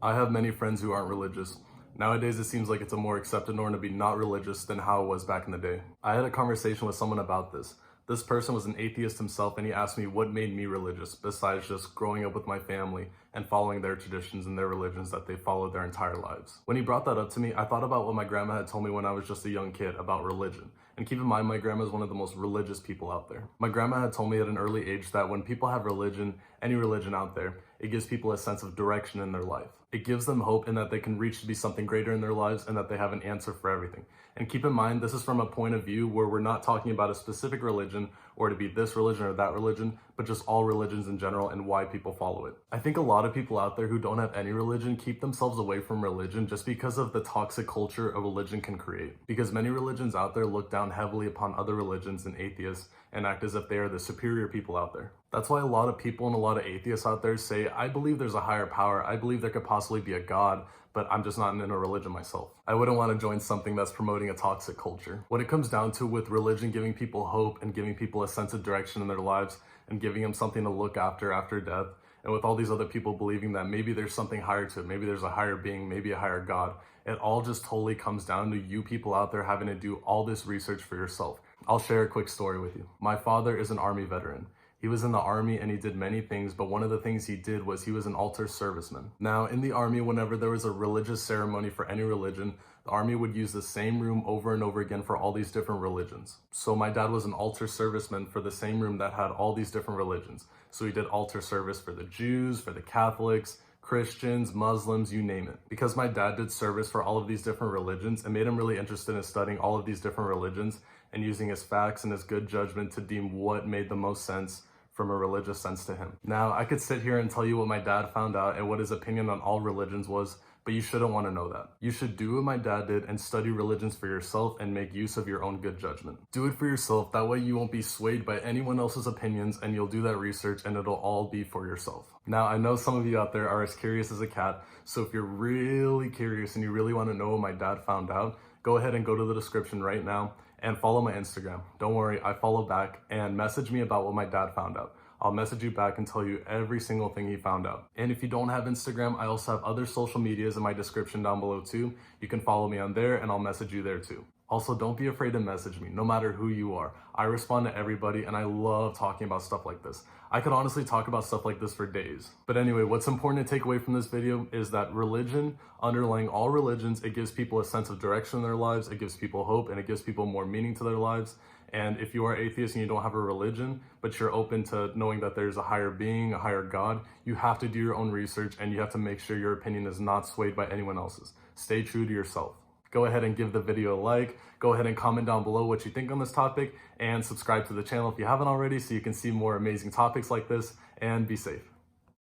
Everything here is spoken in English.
I have many friends who aren't religious. Nowadays, it seems like it's a more accepted norm to be not religious than how it was back in the day. I had a conversation with someone about this. This person was an atheist himself, and he asked me what made me religious, besides just growing up with my family and following their traditions and their religions that they followed their entire lives. When he brought that up to me, I thought about what my grandma had told me when I was just a young kid about religion. And keep in mind, my grandma is one of the most religious people out there. My grandma had told me at an early age that when people have religion, any religion out there, it gives people a sense of direction in their life. It gives them hope in that they can reach to be something greater in their lives and that they have an answer for everything. And keep in mind, this is from a point of view where we're not talking about a specific religion or to be this religion or that religion, but just all religions in general and why people follow it. I think a lot of people out there who don't have any religion keep themselves away from religion just because of the toxic culture a religion can create. Because many religions out there look down heavily upon other religions and atheists and act as if they are the superior people out there. That's why a lot of people and a lot of atheists out there say, I believe there's a higher power, I believe there could possibly be a God, but I'm just not in a religion myself. I wouldn't want to join something that's promoting a toxic culture. What it comes down to with religion giving people hope and giving people a sense of direction in their lives and giving them something to look after death, and with all these other people believing that maybe there's something higher to it, maybe there's a higher being, maybe a higher God, it all just totally comes down to you people out there having to do all this research for yourself. I'll share a quick story with you. My father is an Army veteran. He was in the Army and he did many things, but one of the things he did was he was an altar serviceman. Now, in the Army, whenever there was a religious ceremony for any religion, the Army would use the same room over and over again for all these different religions. So my dad was an altar serviceman for the same room that had all these different religions. So he did altar service for the Jews, for the Catholics, Christians, Muslims, you name it. Because my dad did service for all of these different religions, it made him really interested in studying all of these different religions and using his facts and his good judgment to deem what made the most sense from a religious sense to him. Now, I could sit here and tell you what my dad found out and what his opinion on all religions was, but you shouldn't want to know that. You should do what my dad did and study religions for yourself and make use of your own good judgment. Do it for yourself, that way you won't be swayed by anyone else's opinions and you'll do that research and it'll all be for yourself. Now, I know some of you out there are as curious as a cat, so if you're really curious and you really want to know what my dad found out, go ahead and go to the description right now and follow my Instagram. Don't worry, I follow back, and message me about what my dad found out. I'll message you back and tell you every single thing he found out. And if you don't have Instagram, I also have other social medias in my description down below too. You can follow me on there and I'll message you there too. Also, don't be afraid to message me, no matter who you are. I respond to everybody and I love talking about stuff like this. I could honestly talk about stuff like this for days. But anyway, what's important to take away from this video is that religion, underlying all religions, it gives people a sense of direction in their lives, it gives people hope, and it gives people more meaning to their lives. And if you are atheist and you don't have a religion, but you're open to knowing that there's a higher being, a higher God, you have to do your own research and you have to make sure your opinion is not swayed by anyone else's. Stay true to yourself. Go ahead and give the video a like, go ahead and comment down below what you think on this topic, and subscribe to the channel if you haven't already so you can see more amazing topics like this, and be safe.